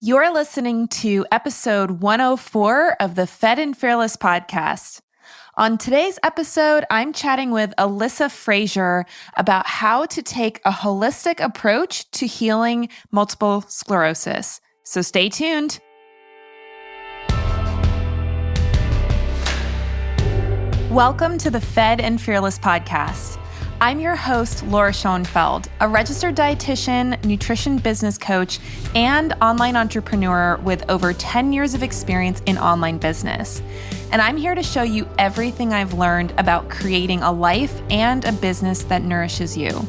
You're listening to episode 104 of the Fed and Fearless podcast. On today's episode, I'm chatting with Alissa Frazier about how to take a holistic approach to healing multiple sclerosis. So stay tuned. Welcome to the Fed and Fearless podcast. I'm your host, Laura Schoenfeld, a registered dietitian, nutrition business coach, and online entrepreneur with over 10 years of experience in online business. And I'm here to show you everything I've learned about creating a life and a business that nourishes you.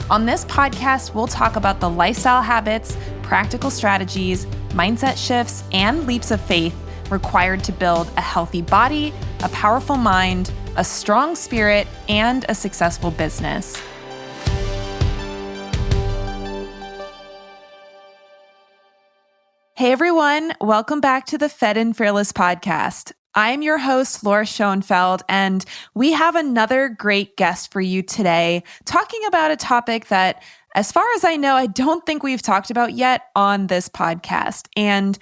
On this podcast, we'll talk about the lifestyle habits, practical strategies, mindset shifts, and leaps of faith required to build a healthy body, a powerful mind, a strong spirit, and a successful business. Hey everyone, welcome back to the Fed and Fearless podcast. I'm your host, Laura Schoenfeld, and we have another great guest for you today, talking about a topic that, as far as I know, I don't think we've talked about yet on this podcast. And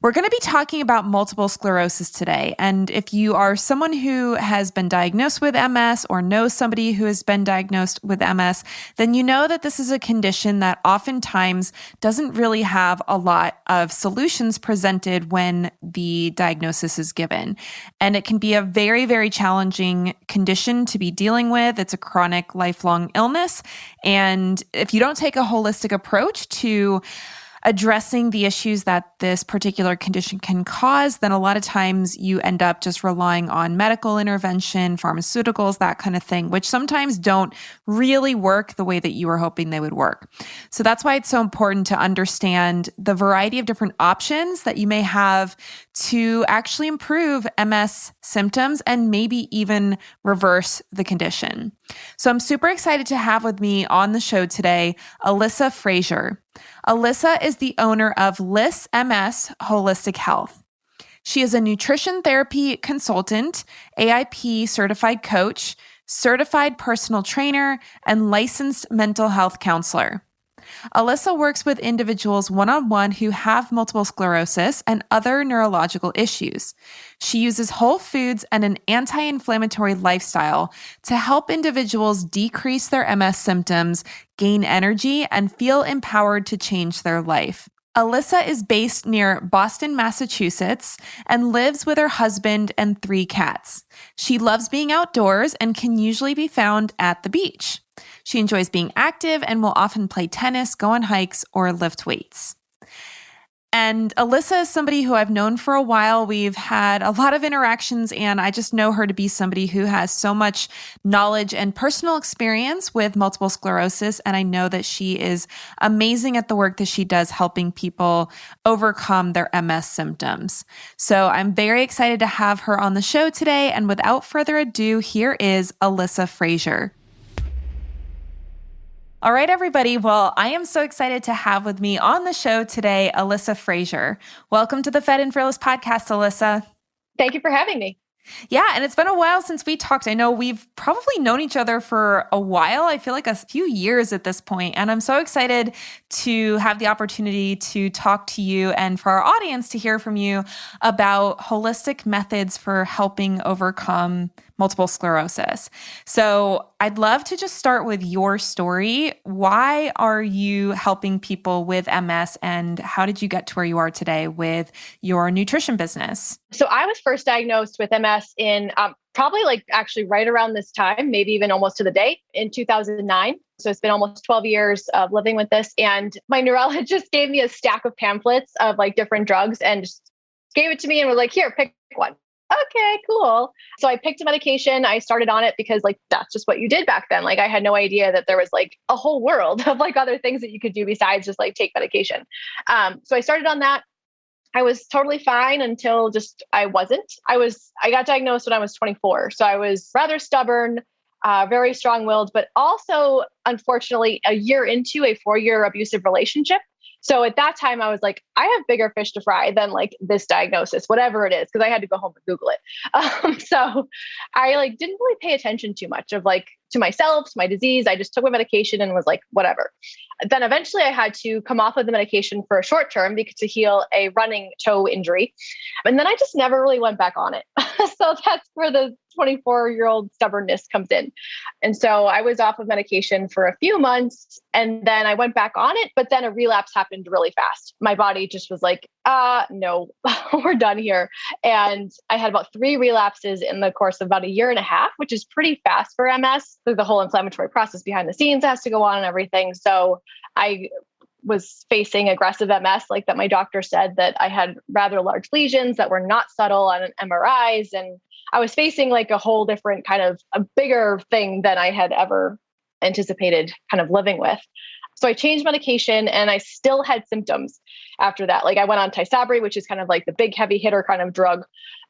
we're going to be talking about multiple sclerosis today. And if you are someone who has been diagnosed with MS or knows somebody who has been diagnosed with MS, then you know that this is a condition that oftentimes doesn't really have a lot of solutions presented when the diagnosis is given. And it can be a very, very challenging condition to be dealing with. It's a chronic, lifelong illness. And if you don't take a holistic approach to addressing the issues that this particular condition can cause, then a lot of times you end up just relying on medical intervention, pharmaceuticals, that kind of thing, which sometimes don't really work the way that you were hoping they would work. So that's why it's so important to understand the variety of different options that you may have to actually improve MS symptoms and maybe even reverse the condition. So I'm super excited to have with me on the show today, Alissa Frazier. Alissa is the owner of Liss MS Holistic Health. She is a nutrition therapy consultant, AIP certified coach, certified personal trainer, and licensed mental health counselor. Alissa works with individuals one-on-one who have multiple sclerosis and other neurological issues. She uses whole foods and an anti-inflammatory lifestyle to help individuals decrease their MS symptoms, gain energy, and feel empowered to change their life. Alissa is based near Boston, Massachusetts, and lives with her husband and 3 cats. She loves being outdoors and can usually be found at the beach. She enjoys being active and will often play tennis, go on hikes, or lift weights. And Alissa is somebody who I've known for a while. We've had a lot of interactions, and I just know her to be somebody who has so much knowledge and personal experience with multiple sclerosis. And I know that she is amazing at the work that she does helping people overcome their MS symptoms. So I'm very excited to have her on the show today. And without further ado, here is Alissa Frazier. All right, everybody. Well, I am so excited to have with me on the show today, Alissa Frazier. Welcome to the Fed and Fearless podcast, Alissa. Thank you for having me. Yeah, and it's been a while since we talked. I know we've probably known each other for a while. I feel like a few years at this point, and I'm so excited to have the opportunity to talk to you and for our audience to hear from you about holistic methods for helping overcome multiple sclerosis. So I'd love to just start with your story. Why are you helping people with MS, and how did you get to where you are today with your nutrition business? So I was first diagnosed with MS in probably actually right around this time, maybe even almost to the day in 2009. So it's been almost 12 years of living with this. And my neurologist gave me a stack of pamphlets of different drugs and just gave it to me and was like, here, pick one. Okay, cool. So I picked a medication. I started on it because that's just what you did back then. I had no idea that there was a whole world of other things that you could do besides just take medication. So I started on that. I was totally fine until I wasn't. I got diagnosed when I was 24. So I was rather stubborn, very strong-willed, but also, unfortunately, a year into a 4-year abusive relationship. So at that time, I was like, I have bigger fish to fry than like this diagnosis, whatever it is, because I had to go home and Google it. So I like didn't really pay attention too much of like to myself, to my disease. I just took my medication and was like, whatever. Then eventually I had to come off of the medication for a short term because to heal a running toe injury. And then I just never really went back on it. So that's where the 24-year-old stubbornness comes in. And so I was off of medication for a few months and then I went back on it, but then a relapse happened really fast. My body just was like, no, we're done here. And I had about 3 relapses in the course of about a year and a half, which is pretty fast for MS. The whole inflammatory process behind the scenes has to go on and everything. So I was facing aggressive MS, like that my doctor said that I had rather large lesions that were not subtle on MRIs. And I was facing like a whole different kind of a bigger thing than I had ever anticipated kind of living with. So I changed medication and I still had symptoms after that. Like I went on Tysabri, which is kind of like the big heavy hitter kind of drug,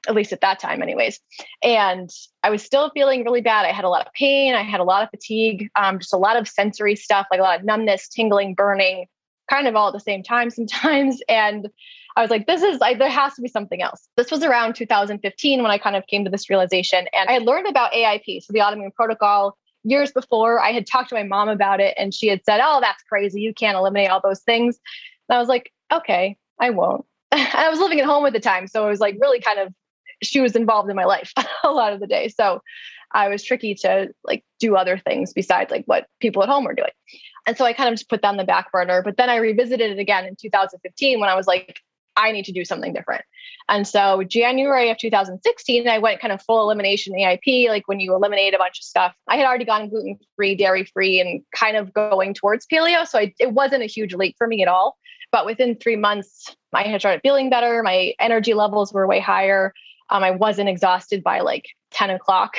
at least at that time anyways. And I was still feeling really bad. I had a lot of pain. I had a lot of fatigue, just a lot of sensory stuff, like a lot of numbness, tingling, burning, kind of all at the same time sometimes. And I was like, there has to be something else. This was around 2015 when I kind of came to this realization. And I had learned about AIP, so the autoimmune protocol. Years before, I had talked to my mom about it and she had said, oh, that's crazy. You can't eliminate all those things. And I was like, okay, I won't. And I was living at home at the time. So it was like really kind of, she was involved in my life a lot of the day. So I was tricky to like do other things besides like what people at home were doing. And so I kind of just put that on the back burner. But then I revisited it again in 2015 when I was like, I need to do something different. And so January of 2016, I went kind of full elimination AIP, like when you eliminate a bunch of stuff. I had already gone gluten-free, dairy-free, and kind of going towards paleo. So it wasn't a huge leap for me at all. But within 3 months, I had started feeling better. My energy levels were way higher. I wasn't exhausted by like 10 o'clock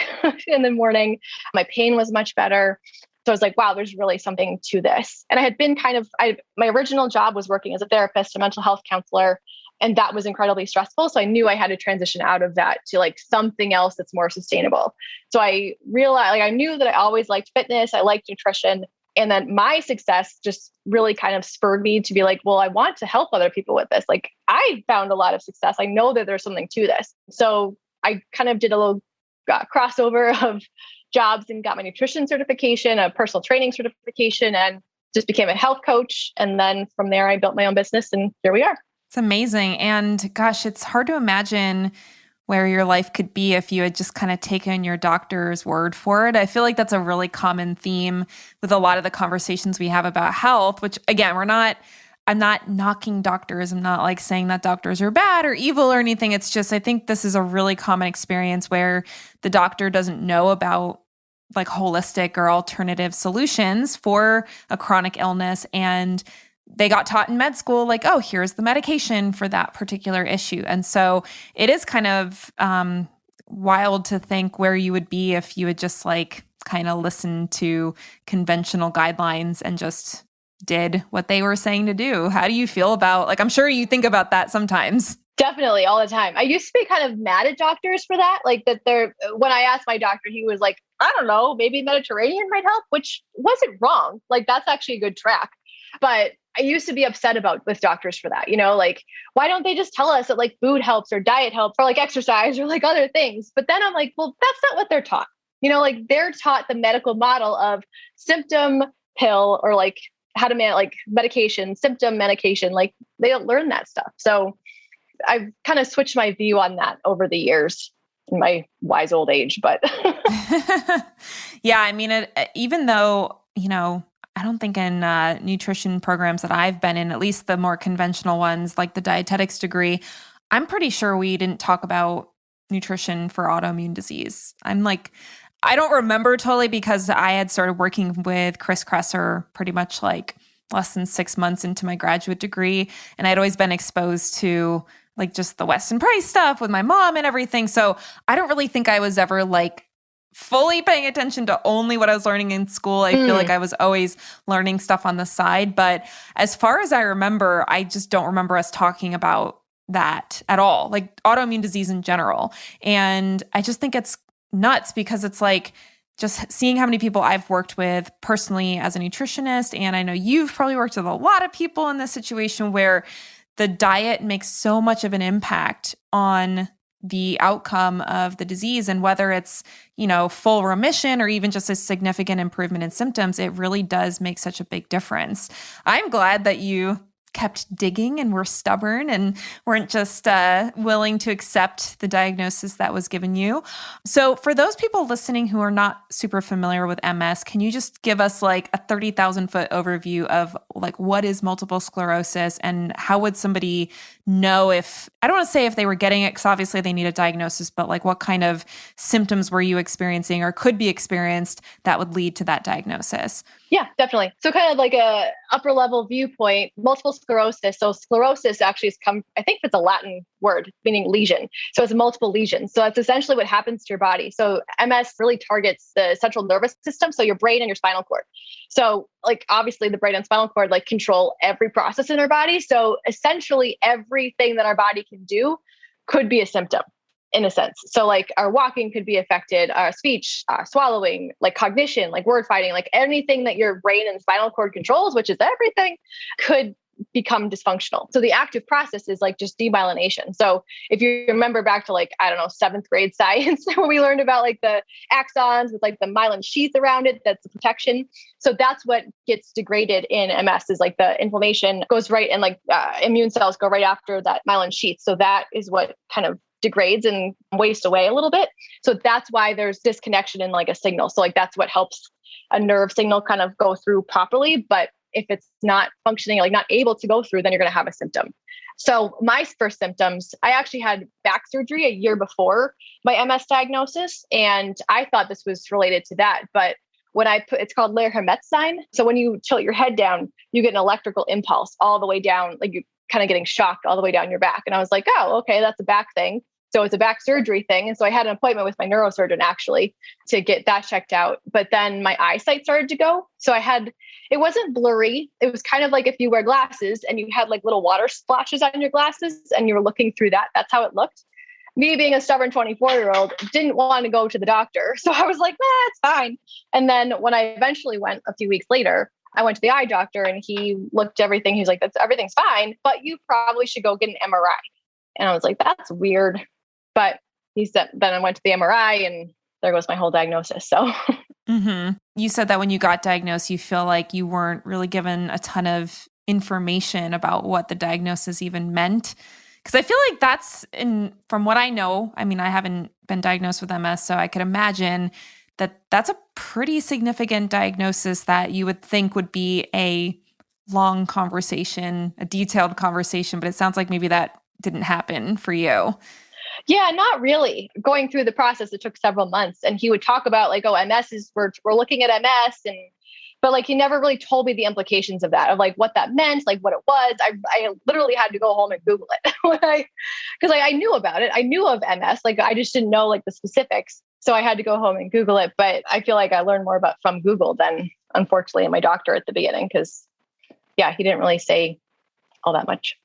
in the morning. My pain was much better. So I was like, wow, there's really something to this. And I had been my original job was working as a therapist, a mental health counselor, and that was incredibly stressful. So I knew I had to transition out of that to like something else that's more sustainable. So I realized, like, I knew that I always liked fitness. I liked nutrition. And then my success just really kind of spurred me to be like, well, I want to help other people with this. Like I found a lot of success. I know that there's something to this. So I kind of did a little crossover of jobs and got my nutrition certification, a personal training certification, and just became a health coach. And then from there, I built my own business and here we are. It's amazing. And gosh, it's hard to imagine where your life could be if you had just kind of taken your doctor's word for it. I feel like that's a really common theme with a lot of the conversations we have about health, which again, I'm not knocking doctors. I'm not like saying that doctors are bad or evil or anything. It's just, I think this is a really common experience where the doctor doesn't know about like holistic or alternative solutions for a chronic illness. And they got taught in med school, like, oh, here's the medication for that particular issue. And so it is kind of wild to think where you would be if you had just like kind of listened to conventional guidelines and just did what they were saying to do. How do you feel about, like, I'm sure you think about that sometimes. Definitely, all the time. I used to be kind of mad at doctors for that. Like when I asked my doctor, he was like, I don't know, maybe Mediterranean might help, which wasn't wrong. Like that's actually a good track. But I used to be upset with doctors for that, like, why don't they just tell us that like food helps or diet helps or like exercise or like other things? But then I'm like, well, that's not what they're taught. Like they're taught the medical model of symptom pill or like how to like medication, symptom medication. Like they don't learn that stuff. So I've kind of switched my view on that over the years in my wise old age, but yeah, I mean, even though, I don't think in nutrition programs that I've been in, at least the more conventional ones, like the dietetics degree, I'm pretty sure we didn't talk about nutrition for autoimmune disease. I don't remember totally because I had started working with Chris Kresser pretty much like less than 6 months into my graduate degree. And I'd always been exposed to like just the Weston Price stuff with my mom and everything. So I don't really think I was ever like fully paying attention to only what I was learning in school. I feel like I was always learning stuff on the side. But as far as I remember, I just don't remember us talking about that at all, like autoimmune disease in general. And I just think it's nuts because it's like just seeing how many people I've worked with personally as a nutritionist. And I know you've probably worked with a lot of people in this situation where the diet makes so much of an impact on the outcome of the disease, and whether it's, full remission or even just a significant improvement in symptoms, it really does make such a big difference. I'm glad that you kept digging and were stubborn and weren't just willing to accept the diagnosis that was given you. So for those people listening who are not super familiar with MS, can you just give us like a 30,000 foot overview of like what is multiple sclerosis and how would somebody know if, I don't want to say if they were getting it because obviously they need a diagnosis, but like what kind of symptoms were you experiencing or could be experienced that would lead to that diagnosis? Yeah, definitely. So kind of like a upper level viewpoint, multiple sclerosis. So sclerosis actually has come, I think it's a Latin word meaning lesion. So it's multiple lesions. So that's essentially what happens to your body. So MS really targets the central nervous system. So your brain and your spinal cord. So like obviously the brain and spinal cord like control every process in our body. So essentially everything that our body can do could be a symptom, in a sense. So like our walking could be affected, our speech, swallowing, like cognition, like word finding, like anything that your brain and spinal cord controls, which is everything, could become dysfunctional. So the active process is like just demyelination. So if you remember back to like, I don't know, 7th grade science, when we learned about like the axons with like the myelin sheath around it, that's the protection. So that's what gets degraded in MS is like the inflammation goes right and like immune cells go right after that myelin sheath. So that is what kind of degrades and wastes away a little bit. So that's why there's disconnection in like a signal. So like that's what helps a nerve signal kind of go through properly. But if it's not functioning, like not able to go through, then you're going to have a symptom. So my first symptoms, I actually had back surgery a year before my MS diagnosis. And I thought this was related to that. But when it's called Lehr-Hermet sign. So when you tilt your head down, you get an electrical impulse all the way down, like you kind of getting shocked all the way down your back. And I was like, oh, okay, that's a back thing. So it's a back surgery thing. And so I had an appointment with my neurosurgeon actually to get that checked out. But then my eyesight started to go. So it wasn't blurry. It was kind of like if you wear glasses and you had like little water splashes on your glasses and you were looking through that. That's how it looked. Me being a stubborn 24-year-old didn't want to go to the doctor. So I was like, it's fine. And then when I eventually went a few weeks later, I went to the eye doctor and he looked at everything. He's like, everything's fine, but you probably should go get an MRI. And I was like, that's weird. But he said, then I went to the MRI and there goes my whole diagnosis. So You said that when you got diagnosed, you feel like you weren't really given a ton of information about what the diagnosis even meant. Because I feel like from what I know, I mean, I haven't been diagnosed with MS, so I could imagine that that's a pretty significant diagnosis that you would think would be a long conversation, a detailed conversation, but it sounds like maybe that didn't happen for you. Yeah, not really. Going through the process, it took several months. And he would talk about like, oh, we're looking at MS. But like, he never really told me the implications of that, of like what that meant, like what it was. I literally had to go home and Google it because I knew about it. I knew of MS. Like I just didn't know like the specifics. So I had to go home and Google it. But I feel like I learned more from Google than unfortunately my doctor at the beginning. Cause he didn't really say all that much.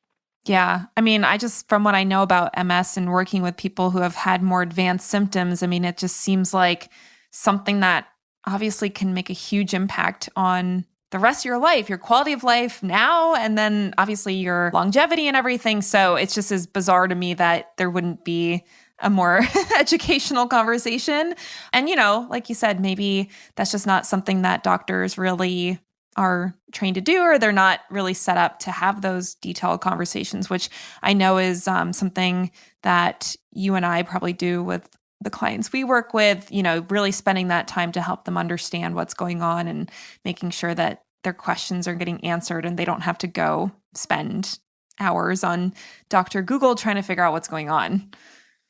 Yeah. I mean, from what I know about MS and working with people who have had more advanced symptoms, I mean, it just seems like something that obviously can make a huge impact on the rest of your life, your quality of life now, and then obviously your longevity and everything. So it's just as bizarre to me that there wouldn't be a more educational conversation. And, like you said, maybe that's just not something that doctors really are trained to do, or they're not really set up to have those detailed conversations, which I know is something that you and I probably do with the clients we work with, really spending that time to help them understand what's going on and making sure that their questions are getting answered and they don't have to go spend hours on Dr. Google trying to figure out what's going on.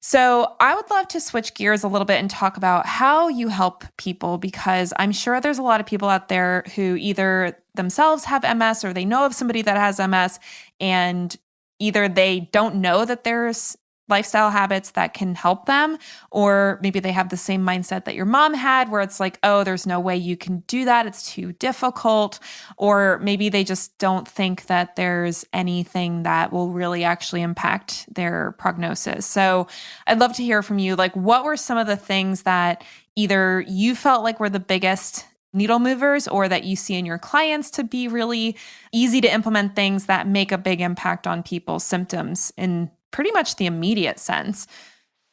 So I would love to switch gears a little bit and talk about how you help people, because I'm sure there's a lot of people out there who either themselves have MS or they know of somebody that has MS, and either they don't know that there's lifestyle habits that can help them, or maybe they have the same mindset that your mom had, where it's like, oh, there's no way you can do that. It's too difficult. Or maybe they just don't think that there's anything that will really actually impact their prognosis. So I'd love to hear from you. Like, what were some of the things that either you felt like were the biggest needle movers or that you see in your clients to be really easy to implement things that make a big impact on people's symptoms in pretty much the immediate sense?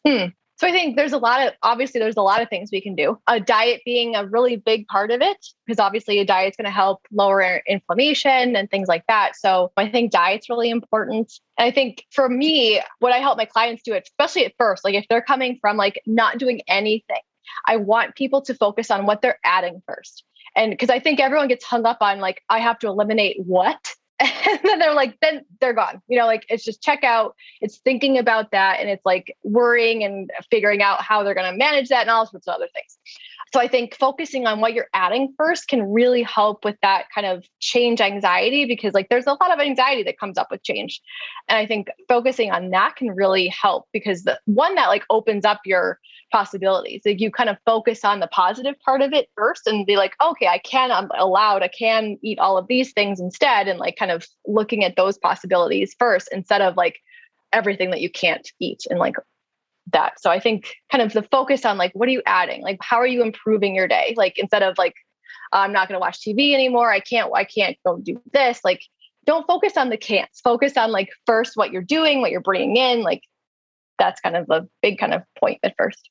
So I think obviously there's a lot of things we can do. A diet being a really big part of it, because obviously a diet's going to help lower inflammation and things like that. So I think diet's really important. And I think for me, what I help my clients do, especially at first, like if they're coming from like not doing anything, I want people to focus on what they're adding first. And because I think everyone gets hung up on like, I have to eliminate what? And then then they're gone. Like it's just check out, it's thinking about that. And it's like worrying and figuring out how they're going to manage that and all sorts of other things. So I think focusing on what you're adding first can really help with that kind of change anxiety, because like there's a lot of anxiety that comes up with change. And I think focusing on that can really help, because the one that like opens up your possibilities. Like you kind of focus on the positive part of it first and be like, okay, I can eat all of these things instead. And like kind of looking at those possibilities first instead of like everything that you can't eat and like that. So I think kind of the focus on like, what are you adding? Like, how are you improving your day? Like, instead of like, I'm not going to watch TV anymore. I can't go do this. Like, don't focus on the can'ts. Focus on like first what you're doing, what you're bringing in. Like, that's kind of a big kind of point at first.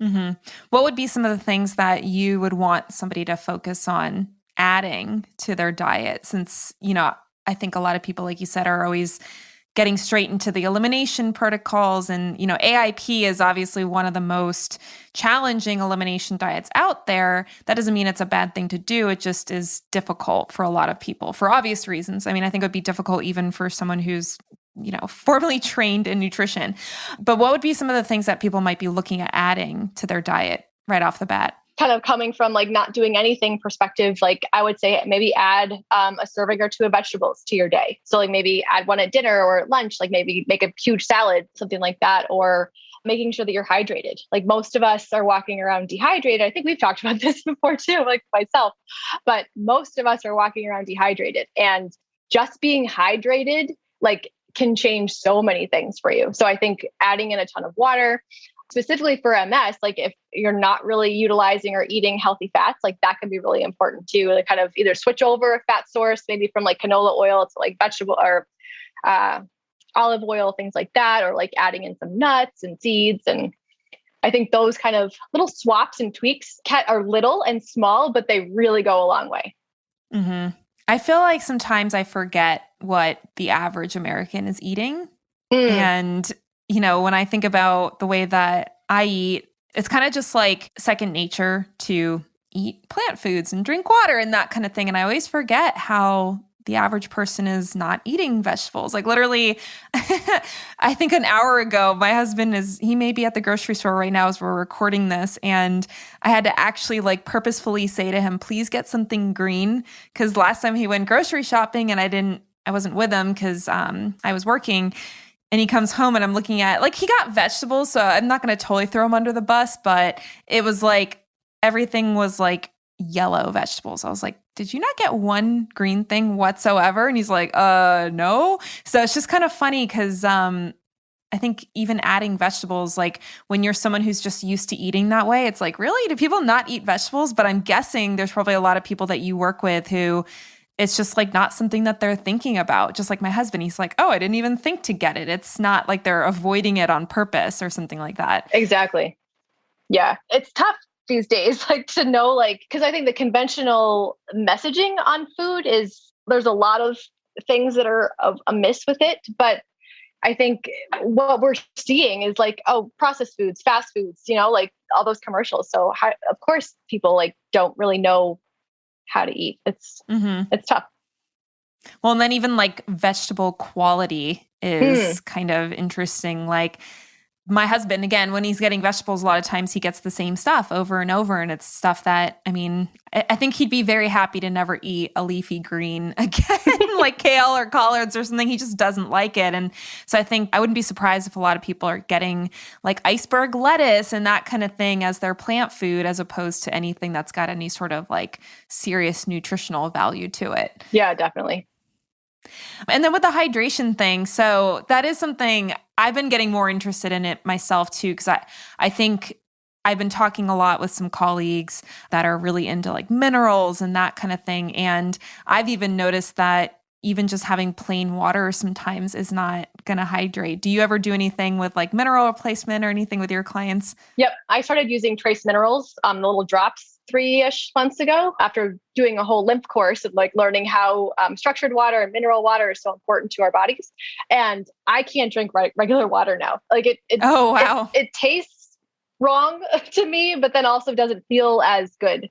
Mm-hmm. What would be some of the things that you would want somebody to focus on adding to their diet? Since, I think a lot of people, like you said, are always getting straight into the elimination protocols. And, AIP is obviously one of the most challenging elimination diets out there. That doesn't mean it's a bad thing to do. It just is difficult for a lot of people for obvious reasons. I mean, I think it would be difficult even for someone who's formally trained in nutrition. But what would be some of the things that people might be looking at adding to their diet right off the bat? Kind of coming from like not doing anything perspective, like I would say maybe add a serving or two of vegetables to your day. So like maybe add one at dinner or at lunch, like maybe make a huge salad, something like that, or making sure that you're hydrated. Like most of us are walking around dehydrated. I think we've talked about this before too, like myself, but most of us are walking around dehydrated, and just being hydrated, like can change so many things for you. So I think adding in a ton of water, specifically for MS, like if you're not really utilizing or eating healthy fats, like that can be really important too. Like kind of either switch over a fat source, maybe from like canola oil to like vegetable or olive oil, things like that, or like adding in some nuts and seeds. And I think those kind of little swaps and tweaks are little and small, but they really go a long way. Mm-hmm. I feel like sometimes I forget what the average American is eating. And, when I think about the way that I eat, it's kind of just like second nature to eat plant foods and drink water and that kind of thing. And I always forget how the average person is not eating vegetables. Like literally, I think an hour ago, my husband he may be at the grocery store right now as we're recording this. And I had to actually like purposefully say to him, please get something green. Cause last time he went grocery shopping and I wasn't with him cause I was working. And he comes home and I'm looking at like, he got vegetables. So I'm not going to totally throw him under the bus, but it was like, everything was like yellow vegetables. I was like, did you not get one green thing whatsoever? And he's like, no. So it's just kind of funny because I think even adding vegetables, like when you're someone who's just used to eating that way, it's like, really? Do people not eat vegetables? But I'm guessing there's probably a lot of people that you work with who it's just like not something that they're thinking about. Just like my husband, he's like, oh, I didn't even think to get it. It's not like they're avoiding it on purpose or something like that. Exactly. Yeah. It's tough these days, like to know, like, because I think the conventional messaging on food there's a lot of things that are amiss with it. But I think what we're seeing is like, oh, processed foods, fast foods, like all those commercials. So of course people like don't really know how to eat. It's tough. Well, and then even like vegetable quality is kind of interesting. Like my husband, again, when he's getting vegetables, a lot of times he gets the same stuff over and over. And it's stuff that, I mean, I think he'd be very happy to never eat a leafy green again, like kale or collards or something. He just doesn't like it. And so I think I wouldn't be surprised if a lot of people are getting like iceberg lettuce and that kind of thing as their plant food, as opposed to anything that's got any sort of like serious nutritional value to it. Yeah, definitely. And then with the hydration thing, so that is something I've been getting more interested in it myself too, because I think I've been talking a lot with some colleagues that are really into like minerals and that kind of thing. And I've even noticed that even just having plain water sometimes is not going to hydrate. Do you ever do anything with like mineral replacement or anything with your clients? Yep. I started using trace minerals, the little drops 3-ish months ago after doing a whole lymph course of like learning how structured water and mineral water is so important to our bodies. And I can't drink regular water now. Like Oh, wow. it tastes wrong to me, but then also doesn't feel as good.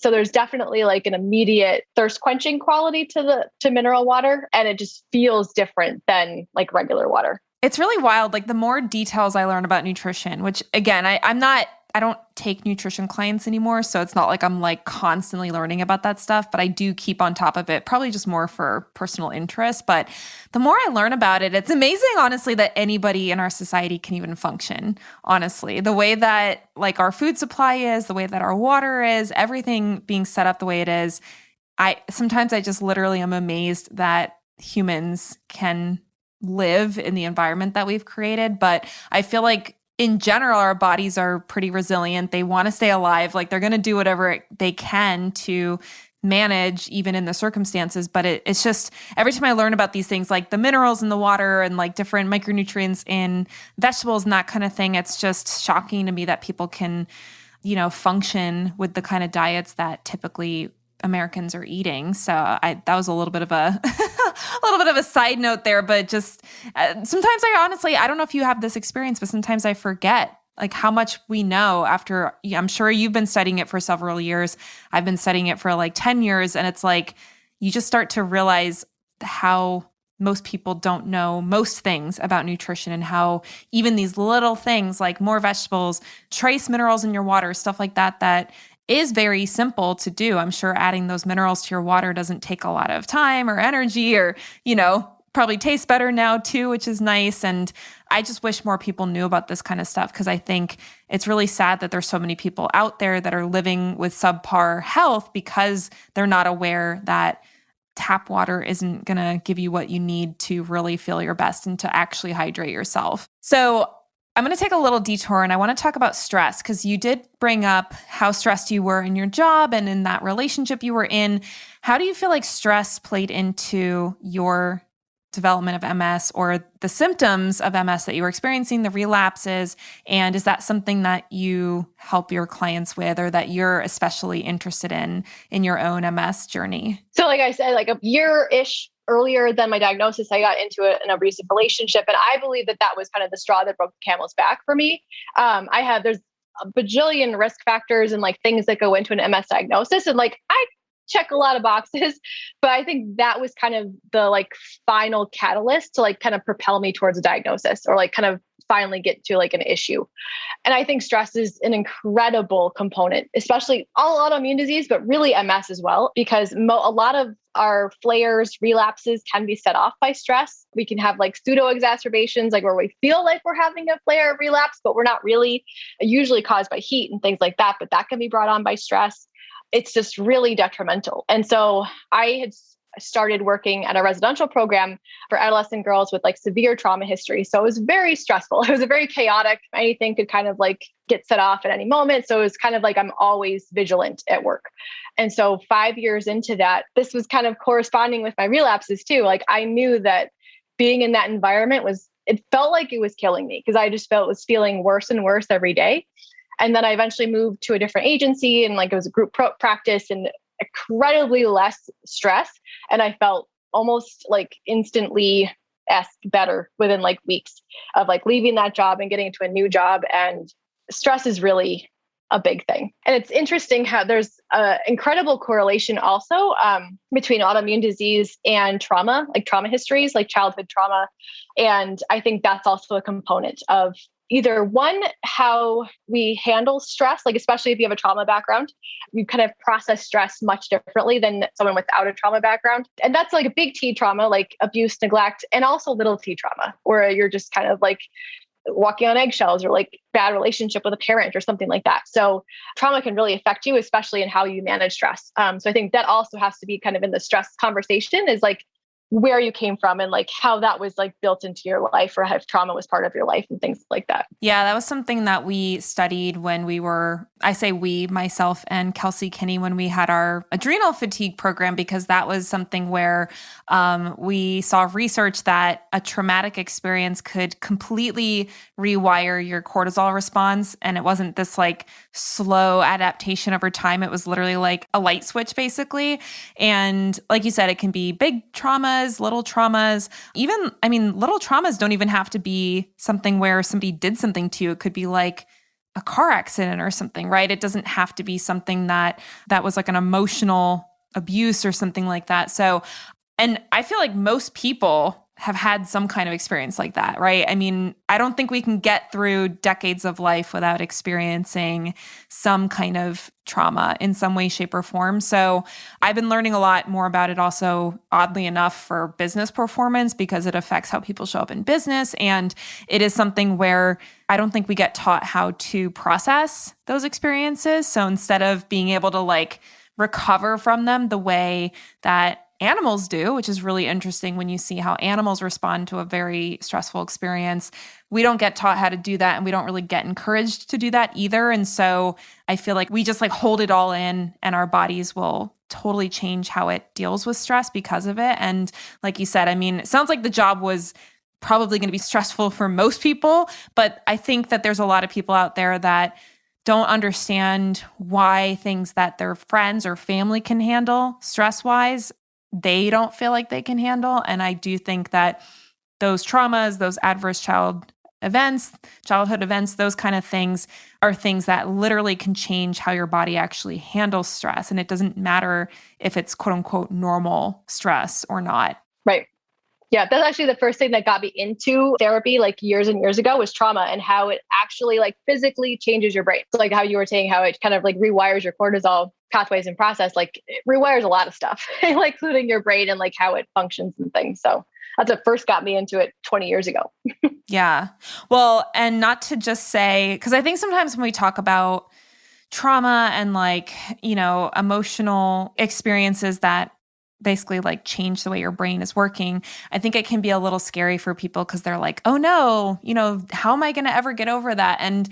So there's definitely like an immediate thirst quenching quality to mineral water, and it just feels different than like regular water. It's really wild. Like the more details I learn about nutrition, which again, I don't take nutrition clients anymore. So it's not like I'm like constantly learning about that stuff, but I do keep on top of it, probably just more for personal interest. But the more I learn about it, it's amazing, honestly, that anybody in our society can even function. Honestly, the way that like our food supply is, the way that our water is, everything being set up the way it is. Sometimes I just literally am amazed that humans can live in the environment that we've created. But I feel like in general, our bodies are pretty resilient. They want to stay alive. Like they're going to do whatever they can to manage even in the circumstances. But it's just every time I learn about these things, like the minerals in the water and like different micronutrients in vegetables and that kind of thing, it's just shocking to me that people can, function with the kind of diets that typically Americans are eating. So that was a little bit of a a little bit of a side note there, but just sometimes I don't know if you have this experience, but sometimes I forget like how much we know after, I'm sure you've been studying it for several years. I've been studying it for like 10 years. And it's like, you just start to realize how most people don't know most things about nutrition and how even these little things like more vegetables, trace minerals in your water, stuff like that is very simple to do. I'm sure adding those minerals to your water doesn't take a lot of time or energy or, probably tastes better now too, which is nice. And I just wish more people knew about this kind of stuff because I think it's really sad that there's so many people out there that are living with subpar health because they're not aware that tap water isn't going to give you what you need to really feel your best and to actually hydrate yourself. So I'm going to take a little detour and I want to talk about stress because you did bring up how stressed you were in your job and in that relationship you were in. How do you feel like stress played into your development of MS or the symptoms of MS that you were experiencing, the relapses? And is that something that you help your clients with or that you're especially interested in your own MS journey? So like I said, like a year-ish earlier than my diagnosis, I got into an abusive relationship. And I believe that was kind of the straw that broke the camel's back for me. There's a bajillion risk factors and like things that go into an MS diagnosis. And like, I check a lot of boxes, but I think that was kind of the like final catalyst to like kind of propel me towards a diagnosis or like kind of finally get to like an issue. And I think stress is an incredible component, especially all autoimmune disease, but really MS as well, because a lot of our flares, relapses can be set off by stress. We can have like pseudo exacerbations, like where we feel like we're having a flare or relapse, but we're not really, usually caused by heat and things like that, but that can be brought on by stress. It's just really detrimental. And so I had started working at a residential program for adolescent girls with like severe trauma history. So it was very stressful. It was a very chaotic, anything could kind of like get set off at any moment. So it was kind of like I'm always vigilant at work. And so 5 years into that, this was kind of corresponding with my relapses too. Like I knew that being in that environment it felt like it was killing me because I just felt it was feeling worse and worse every day. And then I eventually moved to a different agency and like it was a group practice and incredibly less stress. And I felt almost like instantly better within like weeks of like leaving that job and getting into a new job. And stress is really a big thing. And it's interesting how there's an incredible correlation also between autoimmune disease and trauma, like trauma histories, like childhood trauma. And I think that's also a component of either one, how we handle stress, like especially if you have a trauma background, you kind of process stress much differently than someone without a trauma background. And that's like a big T trauma, like abuse, neglect, and also little T trauma, where you're just kind of like walking on eggshells or like bad relationship with a parent or something like that. So trauma can really affect you, especially in how you manage stress. So I think that also has to be kind of in the stress conversation is like, where you came from and like how that was like built into your life, or if trauma was part of your life and things like that. Yeah, that was something that we studied when we were, I say we, myself and Kelsey Kinney, when we had our adrenal fatigue program, because that was something where we saw research that a traumatic experience could completely rewire your cortisol response. And it wasn't this like slow adaptation over time. It was literally like a light switch, basically. And like you said, it can be big traumas, little traumas. Even, I mean, little traumas don't even have to be something where somebody did something to you. It could be like a car accident or something, right? It doesn't have to be something that was like an emotional abuse or something like that. So, and I feel like most people have had some kind of experience like that, right? I mean, I don't think we can get through decades of life without experiencing some kind of trauma in some way, shape, or form. So I've been learning a lot more about it also, oddly enough, for business performance, because it affects how people show up in business. And it is something where I don't think we get taught how to process those experiences. So instead of being able to like recover from them the way that animals do, which is really interesting when you see how animals respond to a very stressful experience. We don't get taught how to do that, and we don't really get encouraged to do that either. And so I feel like we just like hold it all in, and our bodies will totally change how it deals with stress because of it. And like you said, I mean, it sounds like the job was probably going to be stressful for most people, but I think that there's a lot of people out there that don't understand why things that their friends or family can handle stress-wise, they don't feel like they can handle. And I do think that those traumas, those adverse childhood events, those kind of things are things that literally can change how your body actually handles stress. And it doesn't matter if it's quote unquote normal stress or not. Right. Yeah, that's actually the first thing that got me into therapy like years and years ago was trauma, and how it actually like physically changes your brain. So like how you were saying, how it kind of like rewires your cortisol pathways and process, like it rewires a lot of stuff, like including your brain and like how it functions and things. So that's what first got me into it 20 years ago. Yeah. Well, and not to just say, because I think sometimes when we talk about trauma and like, you know, emotional experiences that basically like change the way your brain is working, I think it can be a little scary for people because they're like, oh no, you know, how am I going to ever get over that? And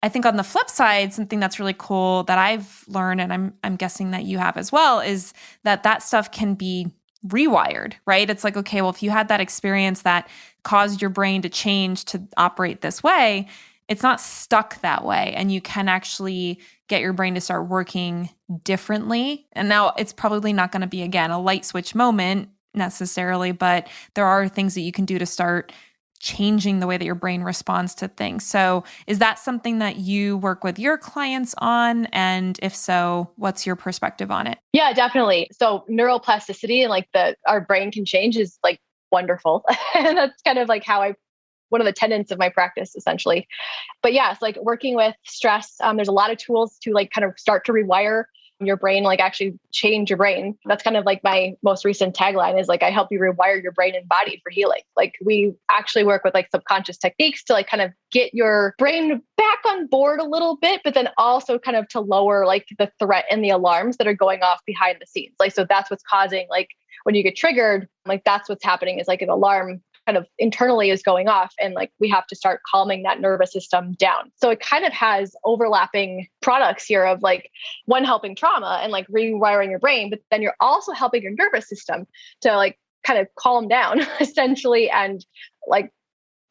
I think on the flip side, something that's really cool that I've learned, and I'm guessing that you have as well, is that stuff can be rewired, right? It's like, okay, well, if you had that experience that caused your brain to change to operate this way, it's not stuck that way. And you can actually get your brain to start working differently. And now it's probably not going to be, again, a light switch moment necessarily, but there are things that you can do to start changing the way that your brain responds to things. So is that something that you work with your clients on? And if so, what's your perspective on it? Yeah, definitely. So neuroplasticity and like our brain can change is like wonderful. And that's kind of like one of the tenets of my practice, essentially. But yeah, it's like working with stress. There's a lot of tools to like kind of start to rewire your brain, like actually change your brain. That's kind of like my most recent tagline is like, I help you rewire your brain and body for healing. Like we actually work with like subconscious techniques to like kind of get your brain back on board a little bit, but then also kind of to lower like the threat and the alarms that are going off behind the scenes. Like, so that's what's causing, like when you get triggered, like that's what's happening is like an alarm kind of internally is going off, and like we have to start calming that nervous system down. So it kind of has overlapping products here of like one helping trauma and like rewiring your brain, but then you're also helping your nervous system to like kind of calm down essentially, and like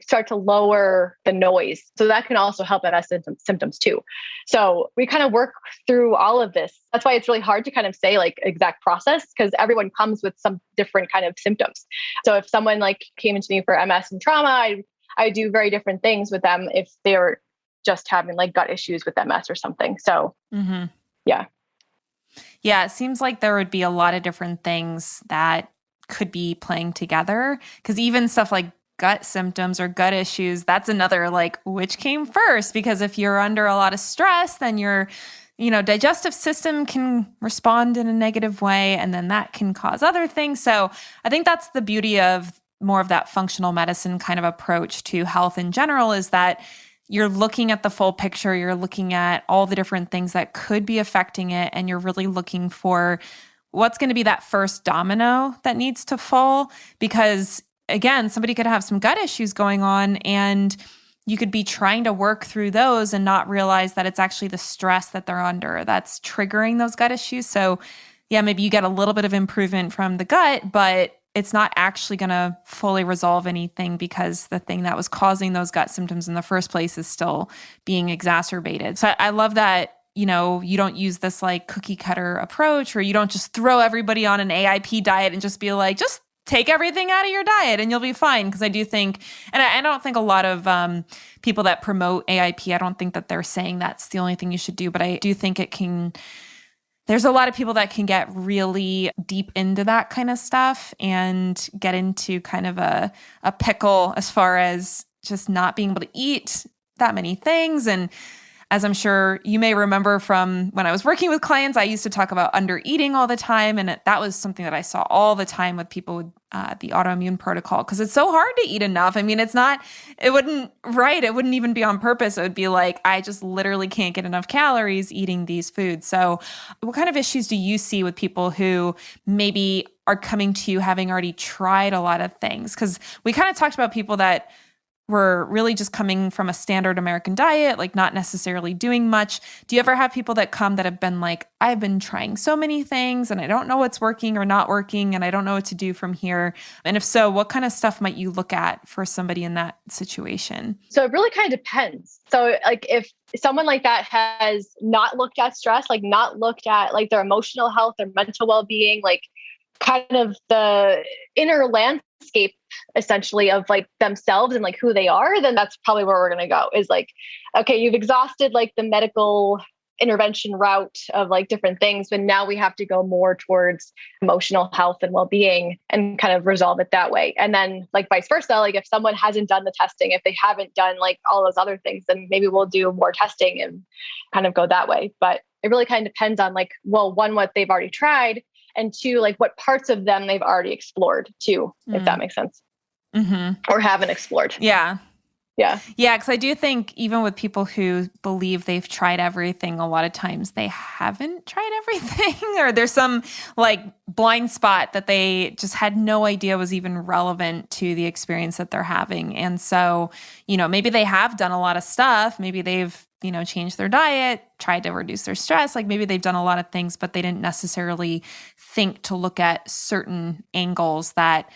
start to lower the noise. So that can also help MS symptoms too. So we kind of work through all of this. That's why it's really hard to kind of say like exact process, because everyone comes with some different kind of symptoms. So if someone like came into me for MS and trauma, I do very different things with them if they're just having like gut issues with MS or something. So yeah. Yeah, it seems like there would be a lot of different things that could be playing together, because even stuff like gut symptoms or gut issues, that's another like which came first, because if you're under a lot of stress, then your digestive system can respond in a negative way, and then that can cause other things. So I think that's the beauty of more of that functional medicine kind of approach to health in general, is that you're looking at the full picture, you're looking at all the different things that could be affecting it, and you're really looking for what's going to be that first domino that needs to fall? Because again, somebody could have some gut issues going on and you could be trying to work through those and not realize that it's actually the stress that they're under that's triggering those gut issues. So yeah, maybe you get a little bit of improvement from the gut, but it's not actually going to fully resolve anything because the thing that was causing those gut symptoms in the first place is still being exacerbated. So I love that, you don't use this like cookie cutter approach, or you don't just throw everybody on an AIP diet and just be like, just take everything out of your diet and you'll be fine. Because I do think, and I don't think a lot of people that promote AIP, I don't think that they're saying that's the only thing you should do, but I do think there's a lot of people that can get really deep into that kind of stuff and get into kind of a pickle as far as just not being able to eat that many things. And as I'm sure you may remember from when I was working with clients, I used to talk about under eating all the time. And that was something that I saw all the time with people with the autoimmune protocol, because it's so hard to eat enough. I mean, it wouldn't even be on purpose. It would be like, I just literally can't get enough calories eating these foods. So what kind of issues do you see with people who maybe are coming to you having already tried a lot of things? Because we kind of talked about people that were really just coming from a standard American diet, like not necessarily doing much. Do you ever have people that come that have been like, I've been trying so many things and I don't know what's working or not working and I don't know what to do from here? And if so, what kind of stuff might you look at for somebody in that situation? So it really kind of depends. So like if someone like that has not looked at stress, like not looked at like their emotional health, their mental well-being, like kind of the inner landscape essentially of like themselves and like who they are, then that's probably where we're going to go is like, okay, you've exhausted like the medical intervention route of like different things, but now we have to go more towards emotional health and well-being and kind of resolve it that way. And then like vice versa, like if someone hasn't done the testing, if they haven't done like all those other things, then maybe we'll do more testing and kind of go that way. But it really kind of depends on like, well, one, what they've already tried, and two, like what parts of them they've already explored too, if that makes sense. Mm-hmm. Or haven't explored. Yeah. Yeah. Yeah. Because I do think even with people who believe they've tried everything, a lot of times they haven't tried everything, or there's some like blind spot that they just had no idea was even relevant to the experience that they're having. And so, maybe they have done a lot of stuff. Maybe they've, changed their diet, tried to reduce their stress. Like maybe they've done a lot of things, but they didn't necessarily think to look at certain angles that,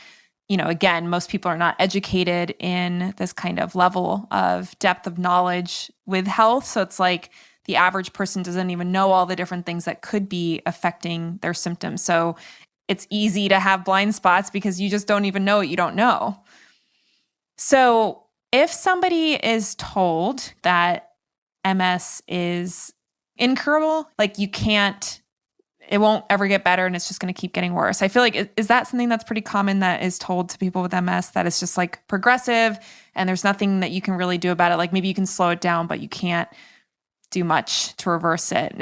again, most people are not educated in this kind of level of depth of knowledge with health. So it's like the average person doesn't even know all the different things that could be affecting their symptoms. So it's easy to have blind spots because you just don't even know what you don't know. So if somebody is told that MS is incurable, like it won't ever get better and it's just going to keep getting worse. I feel like, is that something that's pretty common that is told to people with MS, that it's just like progressive and there's nothing that you can really do about it? Like maybe you can slow it down, but you can't do much to reverse it.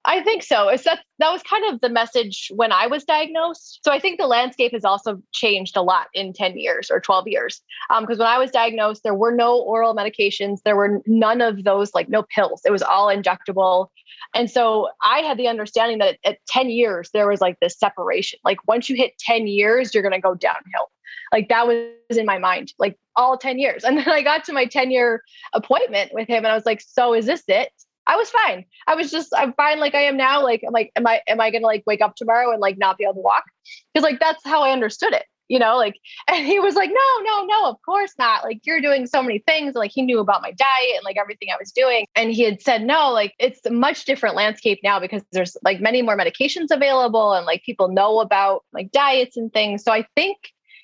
I think so. That was kind of the message when I was diagnosed. So I think the landscape has also changed a lot in 10 years or 12 years. Because when I was diagnosed, there were no oral medications. There were none of those, like no pills. It was all injectable. And so I had the understanding that at 10 years, there was like this separation. Like once you hit 10 years, you're going to go downhill. Like that was in my mind, like all 10 years. And then I got to my 10-year appointment with him and I was like, so is this it? I was fine. I'm fine like I am now. Like, I'm like, am I going to like wake up tomorrow and like not be able to walk? Because like, that's how I understood it, and he was like, no, of course not. Like you're doing so many things. Like he knew about my diet and like everything I was doing. And he had said, no, like it's a much different landscape now because there's like many more medications available and like people know about like diets and things. So I think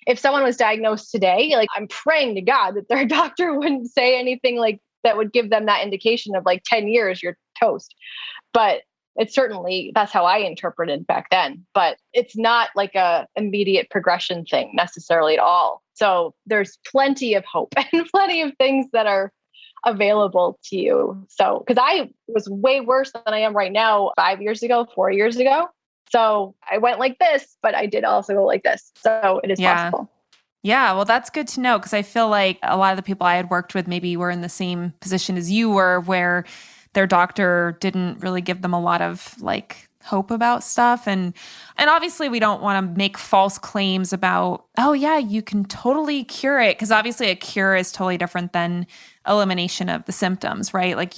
if someone was diagnosed today, like I'm praying to God that their doctor wouldn't say anything like that would give them that indication of like 10 years, you're toast. But it's certainly, that's how I interpreted back then, but it's not like a immediate progression thing necessarily at all. So there's plenty of hope and plenty of things that are available to you. So, because I was way worse than I am right now 4 years ago. So I went like this, but I did also go like this. So it is possible. Yeah, well, that's good to know because I feel like a lot of the people I had worked with maybe were in the same position as you were, where their doctor didn't really give them a lot of like hope about stuff. And obviously we don't want to make false claims about, oh yeah, you can totally cure it. Because obviously a cure is totally different than elimination of the symptoms, right? Like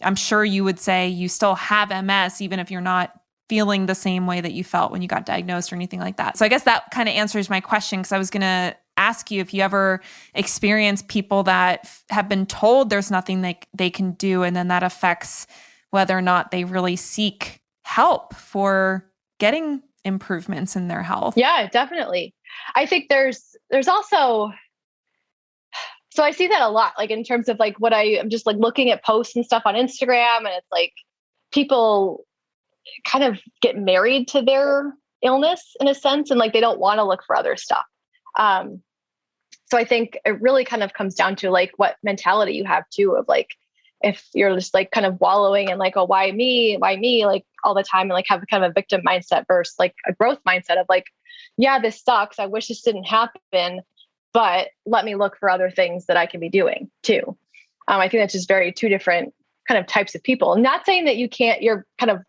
I'm sure you would say you still have MS, even if you're not feeling the same way that you felt when you got diagnosed or anything like that. So I guess that kind of answers my question, because I was going to ask you if you ever experience people that have been told there's nothing they can do, and then that affects whether or not they really seek help for getting improvements in their health. Yeah, definitely. I think there's also, so I see that a lot, like in terms of like what I'm just like looking at posts and stuff on Instagram, and it's like people kind of get married to their illness in a sense, and like they don't want to look for other stuff. So I think it really kind of comes down to like what mentality you have too, of like, if you're just like kind of wallowing in like, oh, why me, like all the time, and like have kind of a victim mindset versus like a growth mindset of like, yeah, this sucks. I wish this didn't happen, but let me look for other things that I can be doing too. I think that's just very two different kind of types of people. Not saying that you're kind of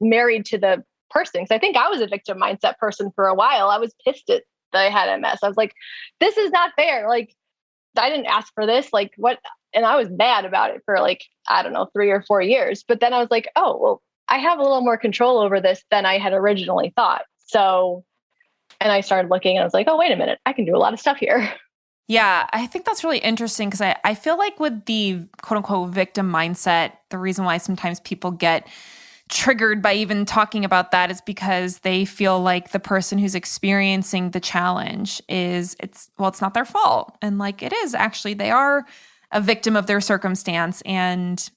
married to the person. Cause I think I was a victim mindset person for a while. I was pissed at that I had MS. I was like, this is not fair. Like, I didn't ask for this. Like, what? And I was mad about it for like, I don't know, 3 or 4 years. But then I was like, oh, well, I have a little more control over this than I had originally thought. So, and I started looking and I was like, oh, wait a minute, I can do a lot of stuff here. Yeah, I think that's really interesting, because I feel like with the quote unquote victim mindset, the reason why sometimes people get triggered by even talking about that is because they feel like the person who's experiencing the challenge it's not their fault. And like, it is actually, they are a victim of their circumstance. And,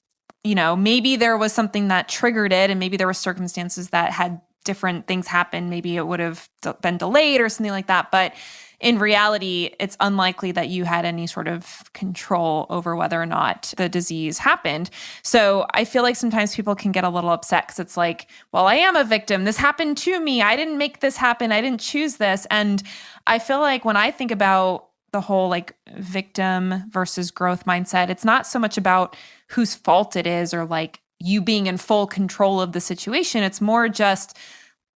maybe there was something that triggered it, and maybe there were circumstances that had different things happen. Maybe it would have been delayed or something like that. But in reality, it's unlikely that you had any sort of control over whether or not the disease happened. So I feel like sometimes people can get a little upset because it's like, well, I am a victim. This happened to me. I didn't make this happen. I didn't choose this. And I feel like when I think about the whole like victim versus growth mindset, it's not so much about whose fault it is or like you being in full control of the situation. It's more just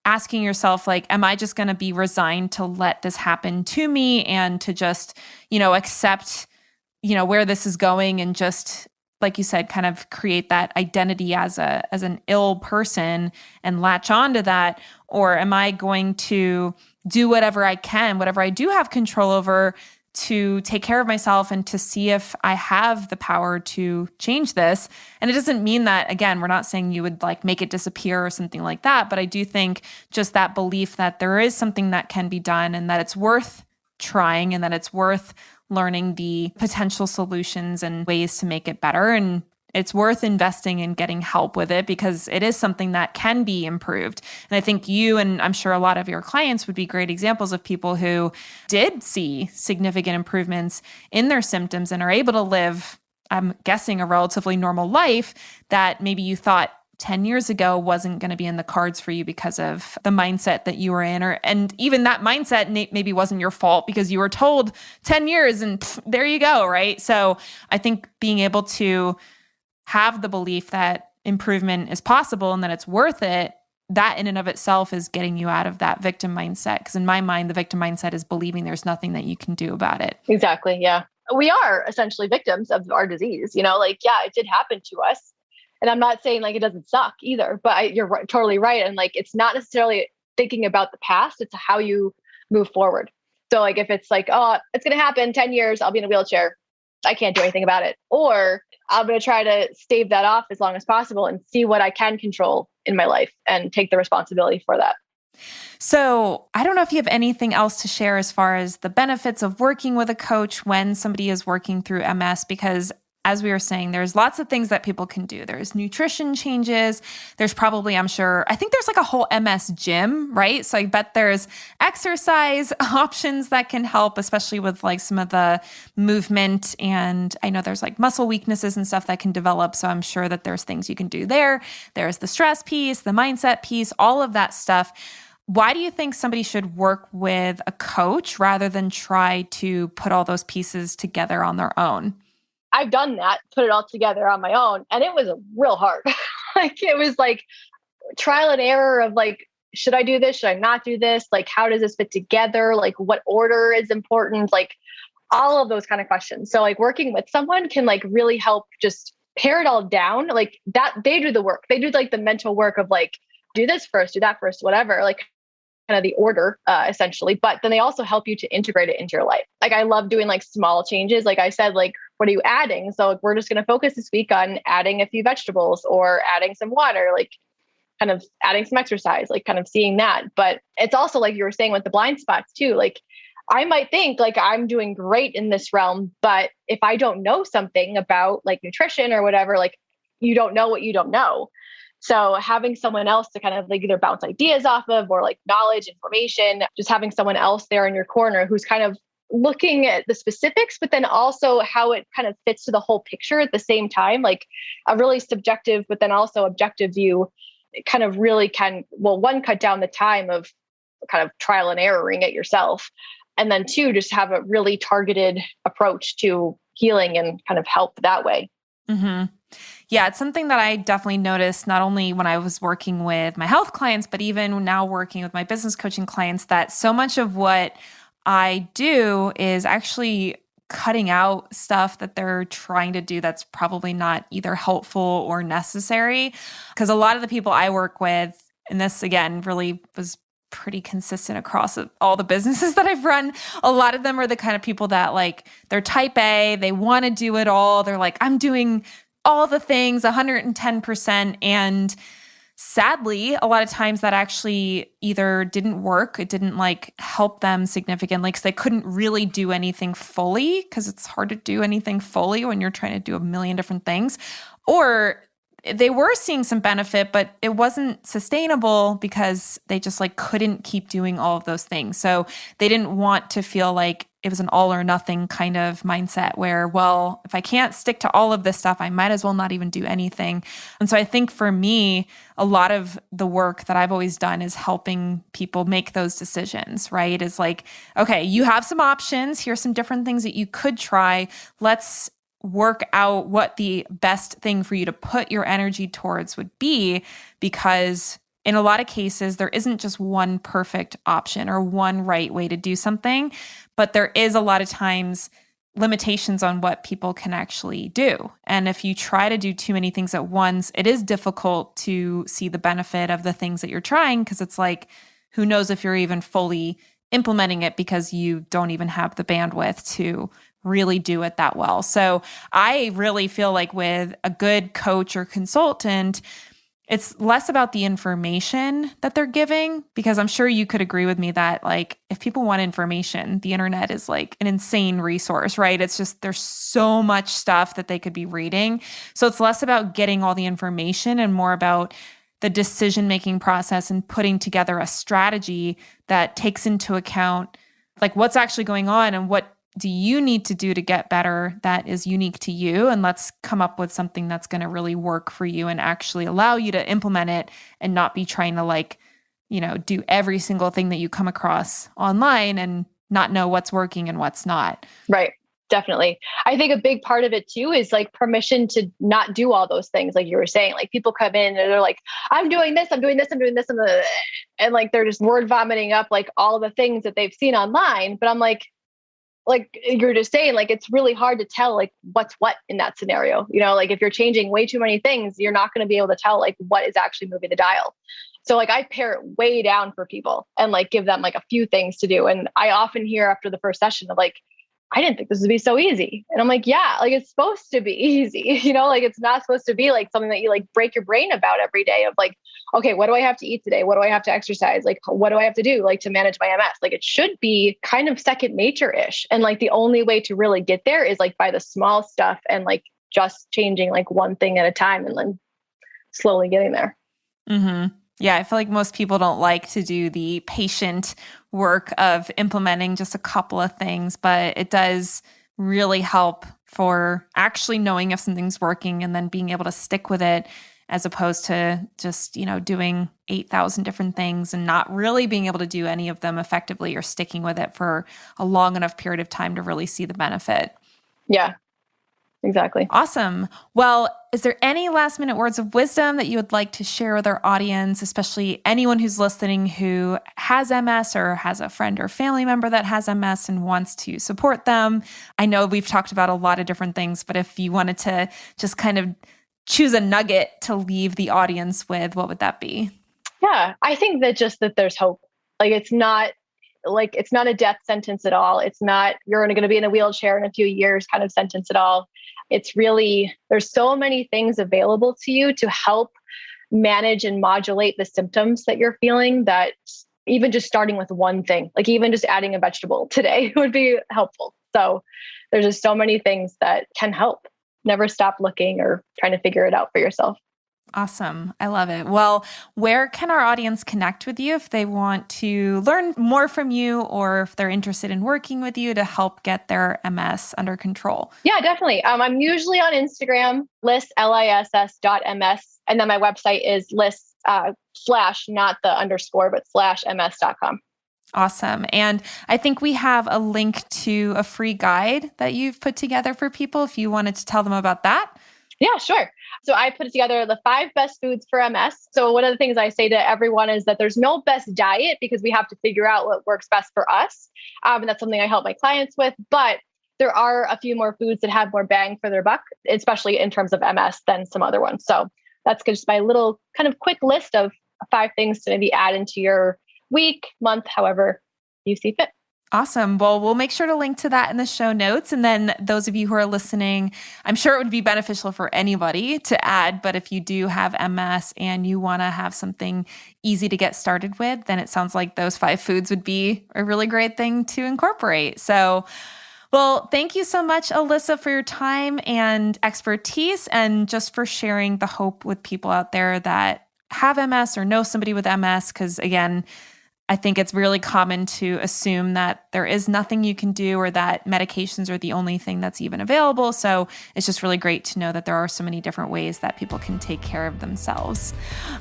asking yourself, like, am I just going to be resigned to let this happen to me and to just, accept, where this is going, and just, like you said, kind of create that identity as an ill person and latch on to that? Or am I going to do whatever I can, whatever I do have control over, to take care of myself and to see if I have the power to change this? And it doesn't mean that, again, we're not saying you would like make it disappear or something like that, but I do think just that belief that there is something that can be done, and that it's worth trying, and that it's worth learning the potential solutions and ways to make it better. And it's worth investing in getting help with it, because it is something that can be improved. And I think you, and I'm sure a lot of your clients, would be great examples of people who did see significant improvements in their symptoms and are able to live, I'm guessing, a relatively normal life that maybe you thought 10 years ago wasn't going to be in the cards for you because of the mindset that you were in. And even that mindset maybe wasn't your fault, because you were told 10 years and there you go, right? So I think being able to have the belief that improvement is possible and that it's worth it, that in and of itself is getting you out of that victim mindset. Because in my mind, the victim mindset is believing there's nothing that you can do about it. Exactly. Yeah. We are essentially victims of our disease, like, yeah, it did happen to us. And I'm not saying like it doesn't suck either, but you're totally right. And like, it's not necessarily thinking about the past, it's how you move forward. So like, if it's like, oh, it's going to happen 10 years, I'll be in a wheelchair, I can't do anything about it. Or I'm going to try to stave that off as long as possible and see what I can control in my life and take the responsibility for that. So I don't know if you have anything else to share as far as the benefits of working with a coach when somebody is working through MS, because as we were saying, there's lots of things that people can do. There's nutrition changes. There's probably, I think there's like a whole MS gym, right? So I bet there's exercise options that can help, especially with like some of the movement. And I know there's like muscle weaknesses and stuff that can develop. So I'm sure that there's things you can do there. There's the stress piece, the mindset piece, all of that stuff. Why do you think somebody should work with a coach rather than try to put all those pieces together on their own? I've done that, put it all together on my own, and it was real hard. Like, it was like trial and error of like, should I do this? Should I not do this? Like, how does this fit together? Like, what order is important? Like, all of those kind of questions. So like working with someone can like really help just pare it all down. Like that, they do the work. They do like the mental work of like, do this first, do that first, whatever, like kind of the order essentially. But then they also help you to integrate it into your life. Like I love doing like small changes. Like I said, like, what are you adding? So like, we're just going to focus this week on adding a few vegetables or adding some water, like kind of adding some exercise, like kind of seeing that. But it's also like you were saying with the blind spots too, like I might think like I'm doing great in this realm, but if I don't know something about like nutrition or whatever, like you don't know what you don't know. So having someone else to kind of like either bounce ideas off of or like knowledge, information, just having someone else there in your corner who's kind of looking at the specifics, but then also how it kind of fits to the whole picture at the same time, like a really subjective, but then also objective view, it kind of really can, well, one, cut down the time of kind of trial and erroring it yourself. And then two, just have a really targeted approach to healing and kind of help that way. Mm-hmm. Yeah, it's something that I definitely noticed not only when I was working with my health clients, but even now working with my business coaching clients, that so much of what I do is actually cutting out stuff that they're trying to do that's probably not either helpful or necessary. Because a lot of the people I work with, and this again really was pretty consistent across all the businesses that I've run. A lot of them are the kind of people that like, they're type A, they want to do it all. They're like, I'm doing all the things 110%. And sadly, a lot of times that actually either didn't work, it didn't like help them significantly because they couldn't really do anything fully, because it's hard to do anything fully when you're trying to do a million different things. Or they were seeing some benefit, but it wasn't sustainable because they just like couldn't keep doing all of those things. So they didn't want to feel like it was an all or nothing kind of mindset where, well, if I can't stick to all of this stuff, I might as well not even do anything. And so I think for me, a lot of the work that I've always done is helping people make those decisions, right? Is like, okay, you have some options. Here's some different things that you could try. Let's work out what the best thing for you to put your energy towards would be, because in a lot of cases, there isn't just one perfect option or one right way to do something, but there is a lot of times limitations on what people can actually do. And if you try to do too many things at once, it is difficult to see the benefit of the things that you're trying, because it's like, who knows if you're even fully implementing it because you don't even have the bandwidth to really do it that well. So I really feel like with a good coach or consultant, it's less about the information that they're giving, because I'm sure you could agree with me that like if people want information, the internet is like an insane resource, right? It's just there's so much stuff that they could be reading. So it's less about getting all the information and more about the decision-making process and putting together a strategy that takes into account like what's actually going on and what do you need to do to get better that is unique to you? And let's come up with something that's going to really work for you and actually allow you to implement it and not be trying to like, you know, do every single thing that you come across online and not know what's working and what's not. Right. Definitely. I think a big part of it too is like permission to not do all those things. Like you were saying, like people come in and they're like, I'm doing this, I'm doing this, I'm doing this. And like, they're just word vomiting up like all the things that they've seen online. But I'm like you're just saying, like, it's really hard to tell like what's what in that scenario. You know, like if you're changing way too many things, you're not going to be able to tell like what is actually moving the dial. So like I pare it way down for people and like give them like a few things to do. And I often hear after the first session of like, I didn't think this would be so easy. And I'm like, yeah, like it's supposed to be easy, you know, like it's not supposed to be like something that you like break your brain about every day of like, okay, what do I have to eat today? What do I have to exercise? Like, what do I have to do like to manage my MS? Like it should be kind of second nature-ish. And like the only way to really get there is like by the small stuff and like just changing like one thing at a time and then slowly getting there. Mm-hmm. Yeah, I feel like most people don't like to do the patient work of implementing just a couple of things, but it does really help for actually knowing if something's working and then being able to stick with it, as opposed to just, you know, doing 8,000 different things and not really being able to do any of them effectively or sticking with it for a long enough period of time to really see the benefit. Yeah. exactly. Awesome. Well, is there any last minute words of wisdom that you would like to share with our audience, especially anyone who's listening who has MS or has a friend or family member that has MS and wants to support them? I know we've talked about a lot of different things, but if you wanted to just kind of choose a nugget to leave the audience with, what would that be? Yeah, I think that just that there's hope. It's not a death sentence at all. It's not you're going to be in a wheelchair in a few years kind of sentence at all. It's really, there's so many things available to you to help manage and modulate the symptoms that you're feeling, that even just starting with one thing, like even just adding a vegetable today would be helpful. So there's just so many things that can help. Never stop looking or trying to figure it out for yourself. Awesome. I love it. Well, where can our audience connect with you if they want to learn more from you or if they're interested in working with you to help get their MS under control? Yeah, definitely. I'm usually on Instagram, liss.ms. And then my website is liss / not the underscore, but /ms.com. Awesome. And I think we have a link to a free guide that you've put together for people if you wanted to tell them about that. Yeah, sure. So I put together the 5 best foods for MS. So one of the things I say to everyone is that there's no best diet because we have to figure out what works best for us. And that's something I help my clients with. But there are a few more foods that have more bang for their buck, especially in terms of MS than some other ones. So that's just my little kind of quick list of 5 things to maybe add into your week, month, however you see fit. Awesome. Well, we'll make sure to link to that in the show notes. And then those of you who are listening, I'm sure it would be beneficial for anybody to add, but if you do have MS and you want to have something easy to get started with, then it sounds like those 5 foods would be a really great thing to incorporate. So, well, thank you so much, Alissa, for your time and expertise and just for sharing the hope with people out there that have MS or know somebody with MS. Because again, I think it's really common to assume that there is nothing you can do or that medications are the only thing that's even available. So it's just really great to know that there are so many different ways that people can take care of themselves.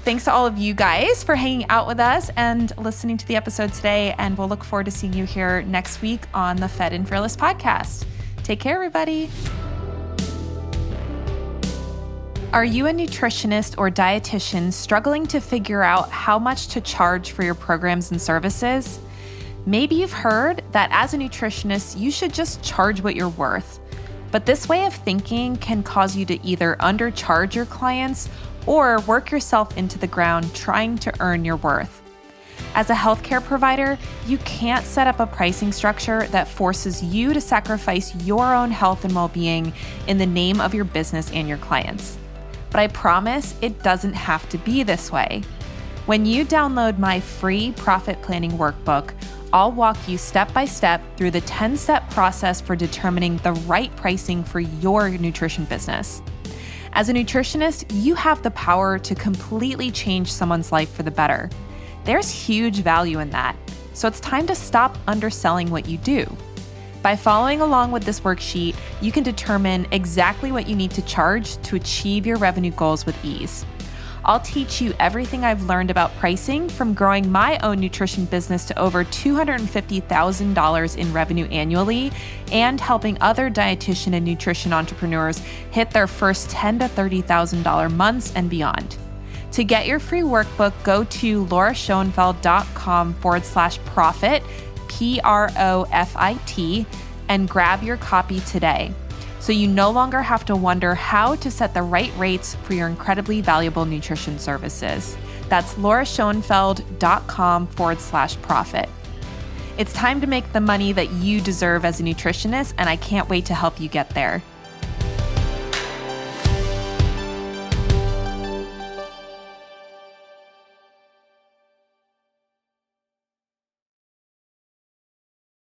Thanks to all of you guys for hanging out with us and listening to the episode today. And we'll look forward to seeing you here next week on the Fed and Fearless podcast. Take care, everybody. Are you a nutritionist or dietitian struggling to figure out how much to charge for your programs and services? Maybe you've heard that as a nutritionist, you should just charge what you're worth. But this way of thinking can cause you to either undercharge your clients or work yourself into the ground trying to earn your worth. As a healthcare provider, you can't set up a pricing structure that forces you to sacrifice your own health and well-being in the name of your business and your clients. But I promise it doesn't have to be this way. When you download my free profit planning workbook, I'll walk you step by step through the 10-step process for determining the right pricing for your nutrition business. As a nutritionist, you have the power to completely change someone's life for the better. There's huge value in that, so it's time to stop underselling what you do. By following along with this worksheet, you can determine exactly what you need to charge to achieve your revenue goals with ease. I'll teach you everything I've learned about pricing from growing my own nutrition business to over $250,000 in revenue annually and helping other dietitian and nutrition entrepreneurs hit their first $10,000 to $30,000 months and beyond. To get your free workbook, go to lauraschoenfeld.com/profit, PROFIT, and grab your copy today, so you no longer have to wonder how to set the right rates for your incredibly valuable nutrition services. That's lauraschoenfeld.com/profit. It's time to make the money that you deserve as a nutritionist, and I can't wait to help you get there.